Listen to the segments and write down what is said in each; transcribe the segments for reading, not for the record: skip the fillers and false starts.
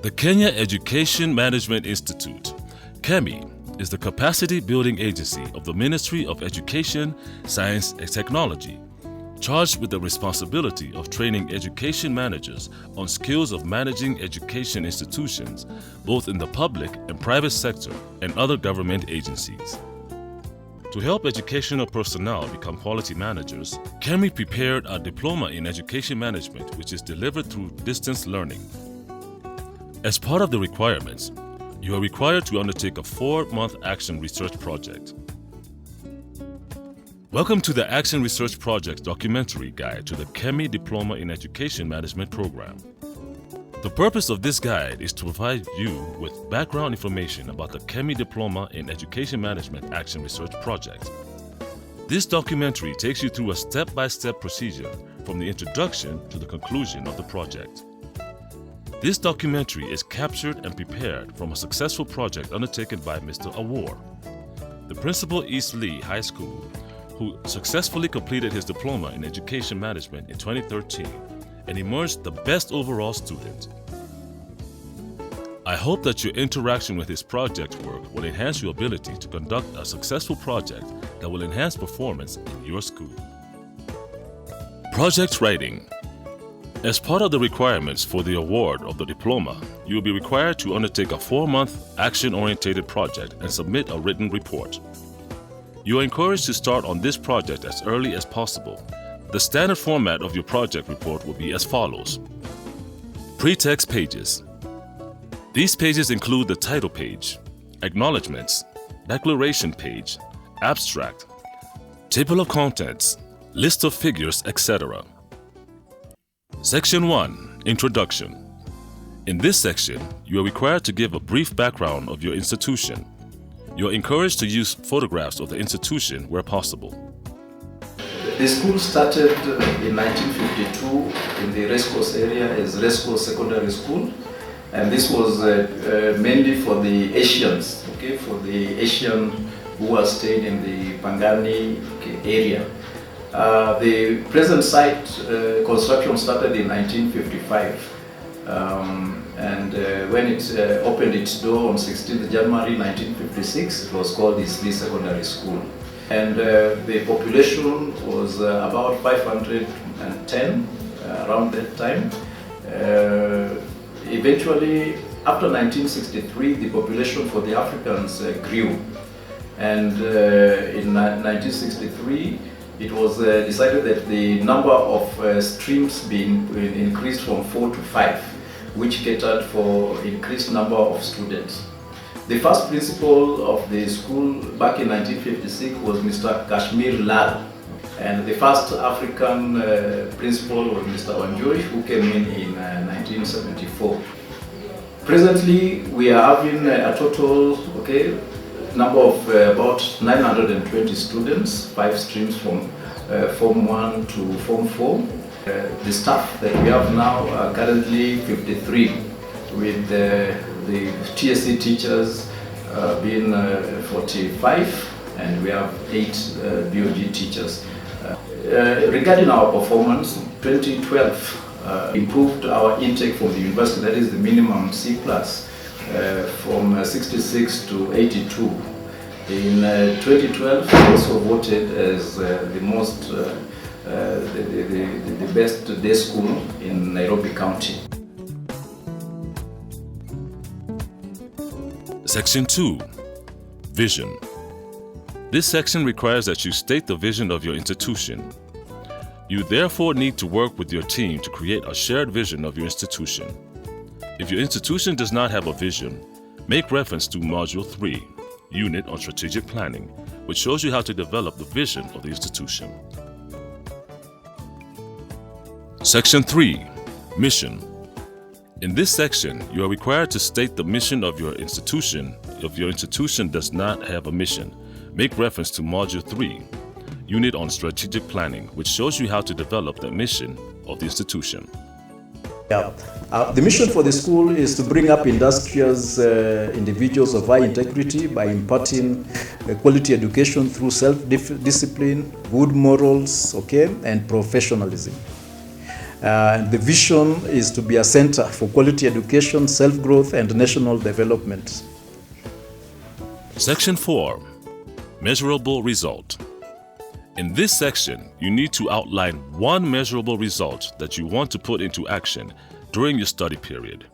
The Kenya Education Management Institute, KEMI, is the capacity building agency of the Ministry of Education, Science and Technology, charged with the responsibility of training education managers on skills of managing education institutions, both in the public and private sector and other government agencies. To help educational personnel become quality managers, KEMI prepared a diploma in education management, which is delivered through distance learning. As part of the requirements, you are required to undertake a 4-month action research project. Welcome to the Action Research Project documentary guide to the KEMI Diploma in Education Management program. The purpose of this guide is to provide you with background information about the KEMI Diploma in Education Management Action Research Project. This documentary takes you through a step-by-step procedure from the introduction to the conclusion of the project. This documentary is captured and prepared from a successful project undertaken by Mr. Awar, the principal East Lee High School, who successfully completed his diploma in education management in 2013 and emerged the best overall student. I hope that your interaction with his project work will enhance your ability to conduct a successful project that will enhance performance in your school. Project writing. As part of the requirements for the award of the diploma, you will be required to undertake a 4-month action-oriented project and submit a written report. You are encouraged to start on this project as early as possible. The standard format of your project report will be as follows. Pretext pages. These pages include the title page, acknowledgements, declaration page, abstract, table of contents, list of figures, etc. Section 1. Introduction. In this section, you are required to give a brief background of your institution. You are encouraged to use photographs of the institution where possible. The school started in 1952 in the Racecourse area as Racecourse Secondary School, and this was mainly for the Asians, for the Asian who were staying in the Pangani area. The present site construction started in 1955, and when it opened its door on 16th January 1956, it was called East Lee Secondary School. And the population was about 510 around that time. Eventually, after 1963, the population for the Africans grew. And in 1963, it was decided that the number of streams being increased from 4 to 5, which catered for increased number of students. The first principal of the school back in 1956 was Mr. Kashmir Lal, and the first African principal was Mr. Wanjoi, who came in 1974. Presently, we are having a total number of about 920 students, 5 streams from Form 1 to Form 4. The staff that we have now are currently 53, with the TSC teachers being 45, and we have 8 BOG teachers. Regarding our performance, 2012 improved our intake from the university, that is the minimum C+, from 66 to 82. In 2012, we also voted as the most, the best day school in Nairobi County. Section 2. Vision. This section requires that you state the vision of your institution. You therefore need to work with your team to create a shared vision of your institution. If your institution does not have a vision, make reference to Module 3, Unit on Strategic Planning, which shows you how to develop the vision of the institution. Section 3. Mission. In this section, you are required to state the mission of your institution. If your institution does not have a mission, make reference to Module 3, Unit on Strategic Planning, which shows you how to develop the mission of the institution. The mission for the school is to bring up industrious individuals of high integrity by imparting quality education through self-discipline, good morals, and professionalism. The vision is to be a center for quality education, self-growth, and national development. Section 4. Measurable result. In this section, you need to outline one measurable result that you want to put into action during your study period.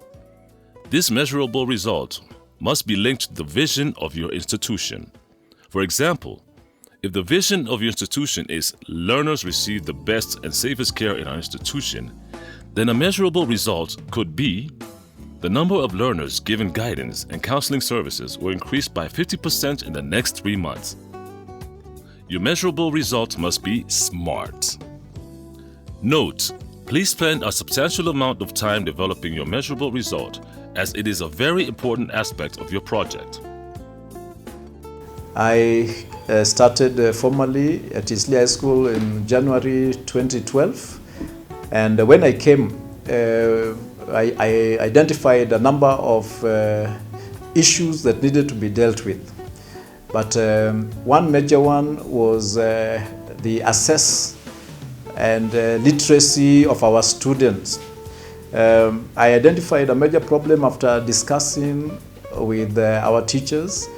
This measurable result must be linked to the vision of your institution. For example, if the vision of your institution is learners receive the best and safest care in our institution, then a measurable result could be the number of learners given guidance and counseling services will increase by 50% in the next 3 months. Your measurable result must be SMART. Note, please spend a substantial amount of time developing your measurable result, as it is a very important aspect of your project. I started formally at Isli High School in January 2012, and when I came, I identified a number of issues that needed to be dealt with. But one major one was the access and literacy of our students. I identified a major problem after discussing with our teachers.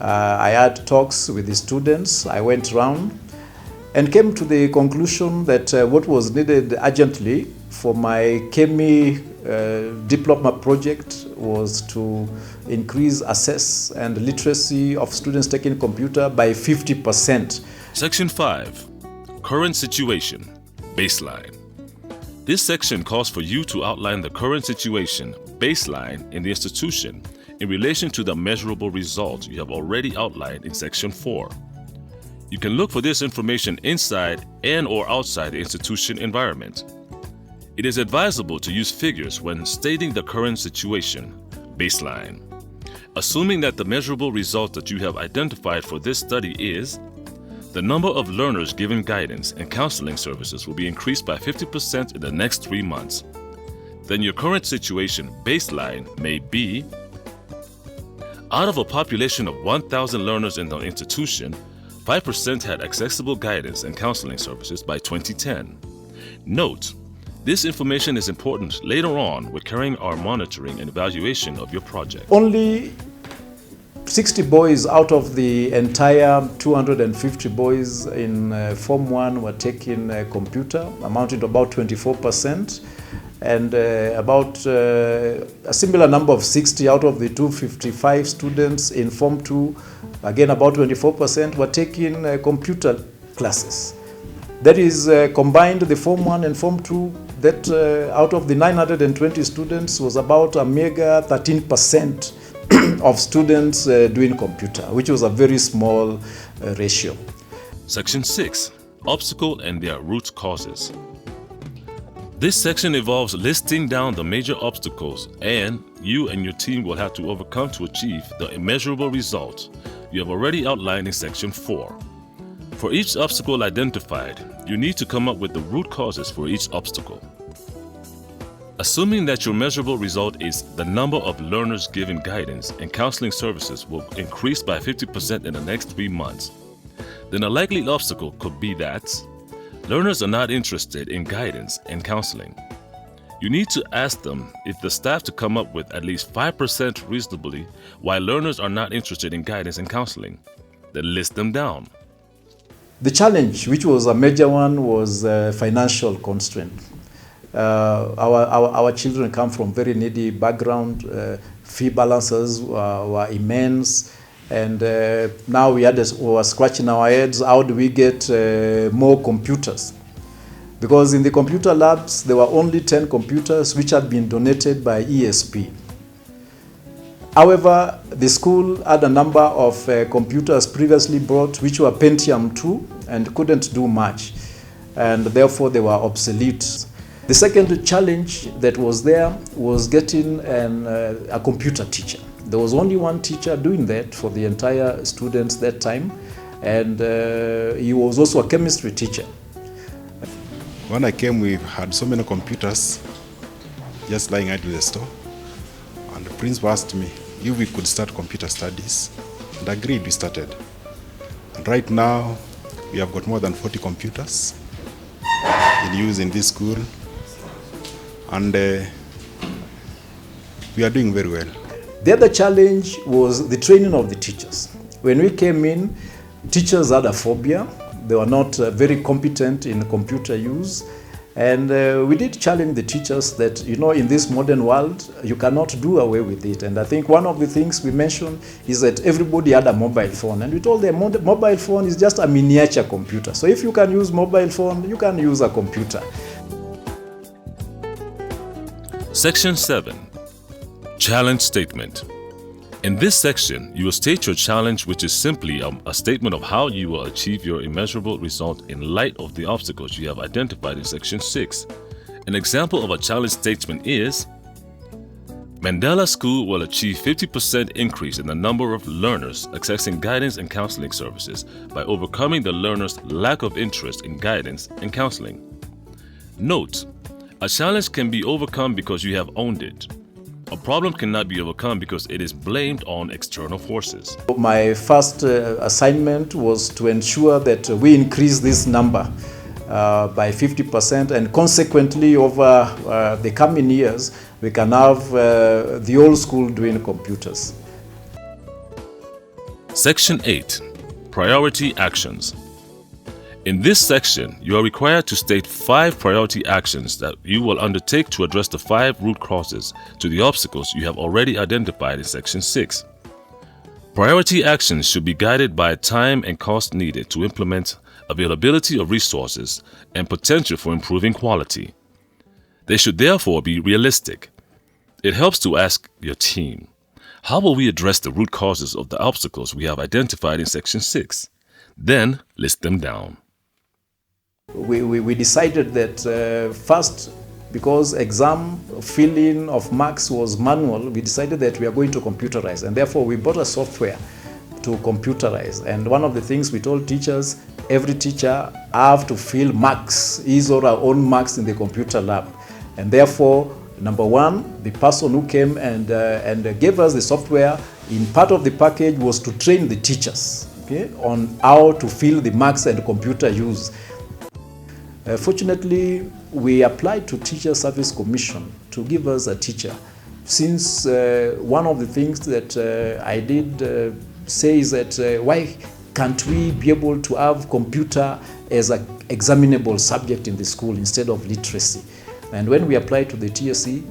I had talks with the students. I went around and came to the conclusion that what was needed urgently for my Chemi diploma project was to increase access and literacy of students taking computer by 50%. Section 5. Current situation. Baseline. This section calls for you to outline the current situation, baseline, in the institution in relation to the measurable result you have already outlined in Section 4. You can look for this information inside and/or outside the institution environment. It is advisable to use figures when stating the current situation, baseline. Assuming that the measurable result that you have identified for this study is the number of learners given guidance and counseling services will be increased by 50% in the next 3 months. Then your current situation, baseline, may be out of a population of 1,000 learners in the institution, 5% had accessible guidance and counseling services by 2010. Note, this information is important later on with carrying our monitoring and evaluation of your project. Only 60 boys out of the entire 250 boys in Form 1 were taking computer, amounting to about 24%, and about a similar number of 60 out of the 255 students in Form 2, again about 24%, were taking computer classes. That is combined the Form 1 and Form 2, that out of the 920 students was about a meager 13% of students doing computer, which was a very small ratio. Section 6. Obstacle and their root causes. This section involves listing down the major obstacles you and your team will have to overcome to achieve the immeasurable result you have already outlined in Section 4. For each obstacle identified, you need to come up with the root causes for each obstacle. Assuming that your measurable result is the number of learners given guidance and counseling services will increase by 50% in the next 3 months, then a likely obstacle could be that learners are not interested in guidance and counseling. You need to ask them if the staff to come up with at least 5% reasonably why learners are not interested in guidance and counseling. Then list them down. The challenge, which was a major one, was financial constraint. Our children come from very needy background. Fee balances were immense, and now we were scratching our heads. How do we get more computers? Because in the computer labs there were only 10 computers which had been donated by ESP. However, the school had a number of computers previously brought which were Pentium 2 and couldn't do much, and therefore they were obsolete. The second challenge that was there was getting a computer teacher. There was only one teacher doing that for the entire students that time, and he was also a chemistry teacher. When I came, we had so many computers just lying idle in the store, and the principal asked me if we could start computer studies, and agreed. We started. And right now, we have got more than 40 computers in use in this school. and we are doing very well. The other challenge was the training of the teachers. When we came in, teachers had a phobia. They were not very competent in computer use. And we did challenge the teachers that, you know, in this modern world, you cannot do away with it. And I think one of the things we mentioned is that everybody had a mobile phone. And we told them mobile phone is just a miniature computer. So if you can use mobile phone, you can use a computer. Section 7. Challenge Statement. In this section, you will state your challenge, which is simply a statement of how you will achieve your immeasurable result in light of the obstacles you have identified in Section 6. An example of a challenge statement is: Mandela School will achieve 50% increase in the number of learners accessing guidance and counseling services by overcoming the learners' lack of interest in guidance and counseling. Note: a challenge can be overcome because you have owned it. A problem cannot be overcome because it is blamed on external forces. My first assignment was to ensure that we increase this number by 50%, and consequently over the coming years we can have the whole school doing computers. Section 8. Priority Actions. In this section, you are required to state 5 priority actions that you will undertake to address the 5 root causes to the obstacles you have already identified in Section 6. Priority actions should be guided by time and cost needed to implement, availability of resources, and potential for improving quality. They should therefore be realistic. It helps to ask your team, how will we address the root causes of the obstacles we have identified in Section 6? Then list them down. We decided that first, because exam filling of marks was manual, we decided that we are going to computerize, and therefore we bought a software to computerize. And one of the things we told teachers, every teacher have to fill marks, his or her own marks in the computer lab. And therefore, number one, the person who came and gave us the software, in part of the package was to train the teachers, okay, on how to fill the marks and computer use. Fortunately, we applied to Teacher Service Commission to give us a teacher, since one of the things that I did say is that why can't we be able to have computer as an examinable subject in the school instead of literacy? And when we applied to the TSC,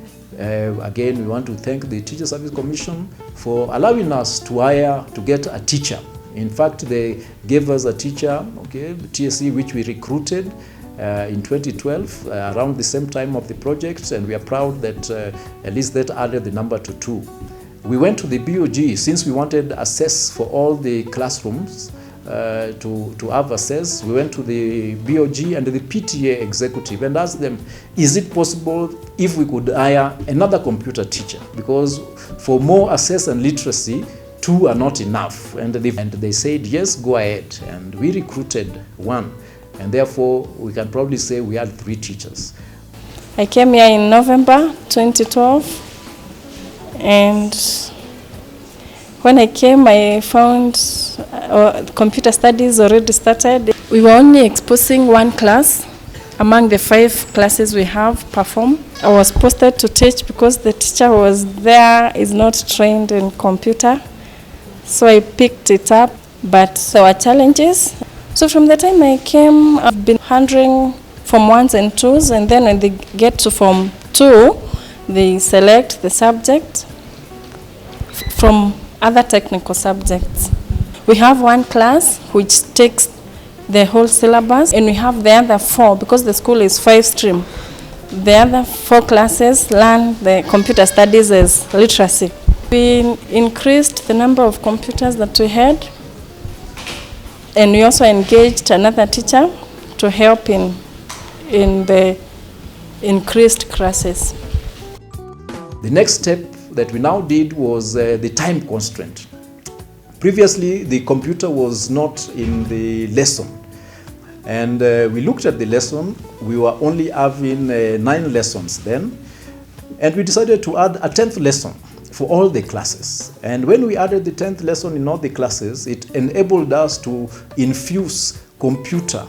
again, we want to thank the Teacher Service Commission for allowing us to get a teacher. In fact, they gave us a teacher, okay, the TSC, which we recruited in 2012, around the same time of the project, and we are proud that at least that added the number to 2. We went to the BOG, since we wanted access for all the classrooms to have access. We went to the BOG and the PTA executive and asked them, is it possible if we could hire another computer teacher? Because for more access and literacy, 2 are not enough. And they said, yes, go ahead. And we recruited 1. And therefore, we can probably say we had 3 teachers. I came here in November 2012, and when I came, I found computer studies already started. We were only exposing 1 class among the 5 classes we have performed. I was posted to teach because the teacher was there, is not trained in computer. So I picked it up, but there were challenges. So from the time I came, I've been handling Form 1s and 2s, and then when they get to Form 2, they select the subject from other technical subjects. We have 1 class which takes the whole syllabus, and we have the other 4, because the school is 5-stream. The other 4 classes learn the computer studies as literacy. We increased the number of computers that we had, and we also engaged another teacher to help in the increased classes. The next step that we now did was the time constraint. Previously, the computer was not in the lesson. And we looked at the lesson. We were only having 9 lessons then. And we decided to add a 10th lesson for all the classes. And when we added the 10th lesson in all the classes, it enabled us to infuse computer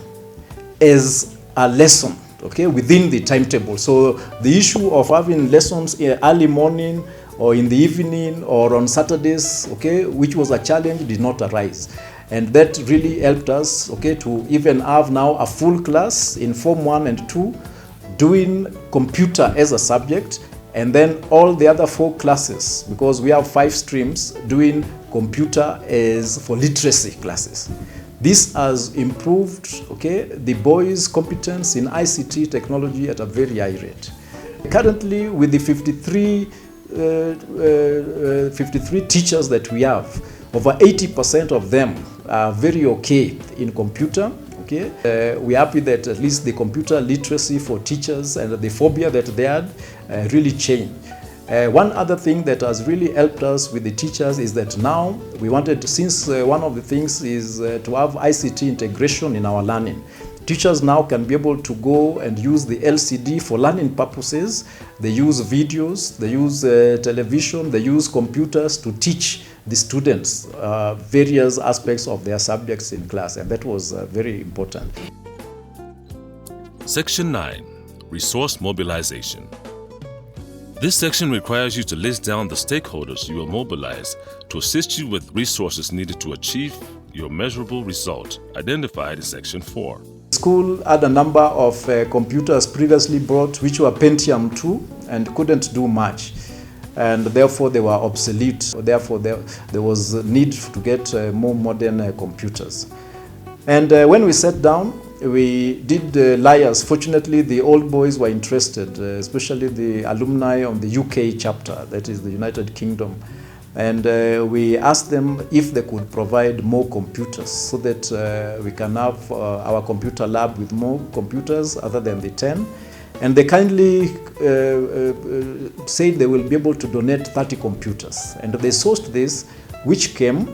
as a lesson okay, within the timetable. So the issue of having lessons early morning or in the evening or on Saturdays, okay, which was a challenge, did not arise. And that really helped us, okay, to even have now a full class in Form 1 and 2 doing computer as a subject, and then all the other 4 classes, because we have 5 streams, doing computer as for literacy classes. This has improved, okay, the boys' competence in ICT technology at a very high rate. Currently, with the 53 teachers that we have, over 80% of them are very okay in computer. Okay, we're happy that at least the computer literacy for teachers and the phobia that they had really changed. One other thing that has really helped us with the teachers is that now we wanted, since one of the things is to have ICT integration in our learning. Teachers now can be able to go and use the LCD for learning purposes. They use videos, they use television, they use computers to teach the students various aspects of their subjects in class, and that was very important. Section 9. Resource Mobilization. This section requires you to list down the stakeholders you will mobilize to assist you with resources needed to achieve your measurable result identified in Section 4. The school had a number of computers previously brought which were Pentium 2 and couldn't do much, and therefore they were obsolete. Therefore there was a need to get more modern computers. And when we sat down, we did liars. Fortunately, the old boys were interested, especially the alumni on the UK chapter, that is the United Kingdom. And we asked them if they could provide more computers so that we can have our computer lab with more computers other than the 10. And they kindly said they will be able to donate 30 computers. And they sourced this, which came.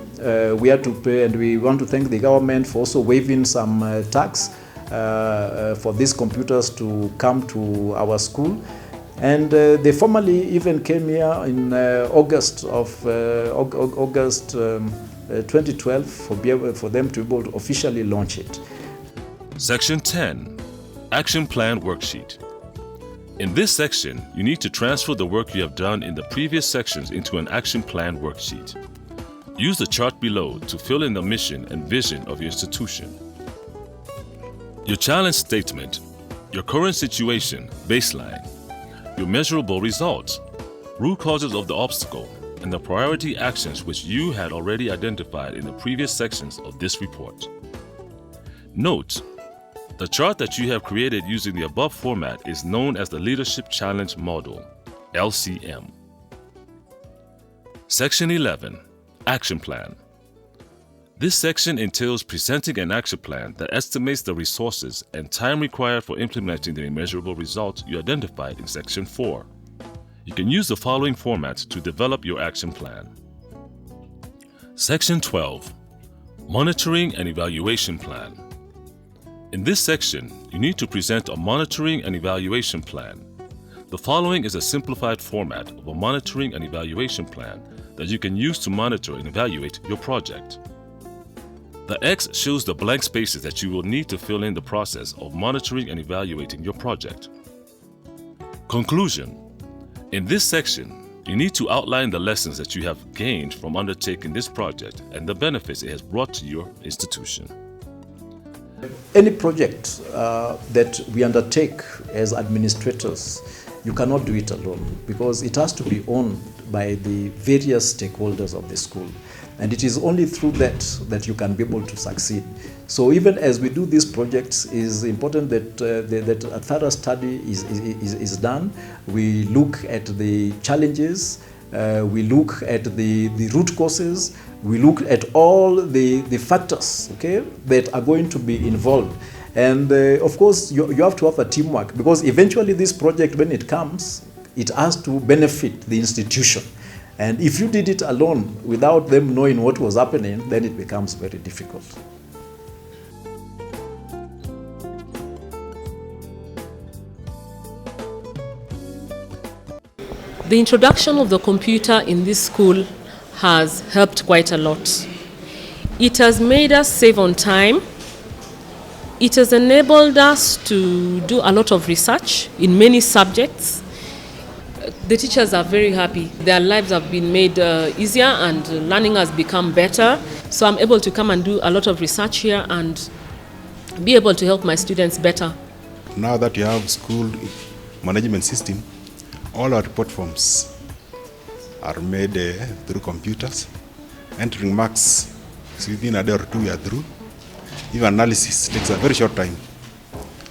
We had to pay, and we want to thank the government for also waiving some tax for these computers to come to our school. And they formally even came here in August 2012 for them to be able to officially launch it. Section 10. Action Plan Worksheet. In this section, you need to transfer the work you have done in the previous sections into an action plan worksheet. Use the chart below to fill in the mission and vision of your institution. Your challenge statement, your current situation, baseline, your measurable results, root causes of the obstacle, and the priority actions which you had already identified in the previous sections of this report. Note: the chart that you have created using the above format is known as the Leadership Challenge Model, LCM. Section 11. Action Plan. This section entails presenting an action plan that estimates the resources and time required for implementing the measurable results you identified in Section 4. You can use the following format to develop your action plan. Section 12. Monitoring and Evaluation Plan. In this section, you need to present a monitoring and evaluation plan. The following is a simplified format of a monitoring and evaluation plan that you can use to monitor and evaluate your project. The X shows the blank spaces that you will need to fill in the process of monitoring and evaluating your project. Conclusion. In this section, you need to outline the lessons that you have gained from undertaking this project and the benefits it has brought to your institution. Any project that we undertake as administrators, you cannot do it alone because it has to be owned by the various stakeholders of the school. And it is only through that you can be able to succeed. So even as we do these projects, it is important that that a thorough study is done. We look at the challenges, we look at the root causes, we look at all the factors, okay, that are going to be involved. And of course, you have to have a teamwork because eventually this project, when it comes, it has to benefit the institution. And if you did it alone without them knowing what was happening, then it becomes very difficult. The introduction of the computer in this school has helped quite a lot. It has made us save on time. It has enabled us to do a lot of research in many subjects. The teachers are very happy. Their lives have been made easier and learning has become better. So I'm able to come and do a lot of research here and be able to help my students better. Now that you have school management system, all our report forms are made through computers. Entering marks, so within a day or two you are through. Even analysis takes a very short time.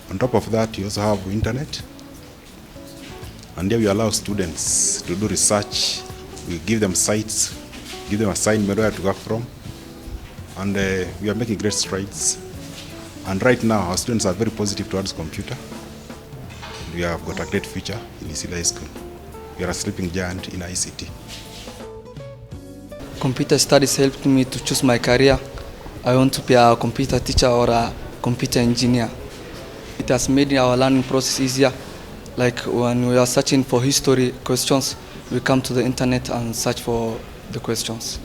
On top of that, you also have internet. And here we allow students to do research. We give them sites, give them assignment where to work from. And we are making great strides. And right now, our students are very positive towards computer. We have got a great future in Isili High School. We are a sleeping giant in ICT. Computer studies helped me to choose my career. I want to be a computer teacher or a computer engineer. It has made our learning process easier. Like when we are searching for history questions, we come to the internet and search for the questions.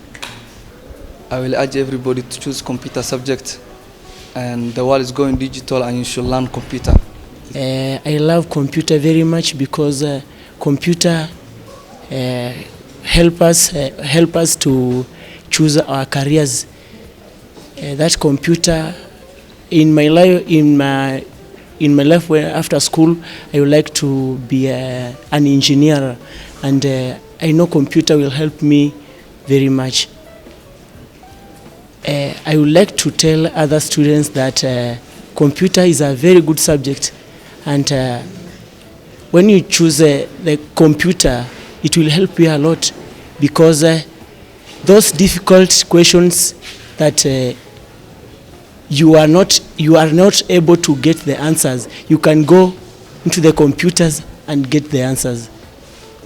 I will urge everybody to choose computer subject, and the world is going digital and you should learn computer. I love computer very much because computer help us to choose our careers. That computer in my life when after school I would like to be an engineer, and I know computer will help me very much. I would like to tell other students that computer is a very good subject, and when you choose the computer, it will help you a lot, because those difficult questions that you are not able to get the answers, you can go into the computers and get the answers.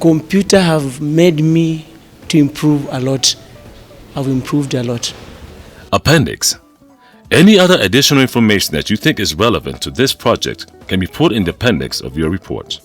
Computer have made me to improve a lot. I've improved a lot. Appendix. Any other additional information that you think is relevant to this project can be put in the appendix of your report.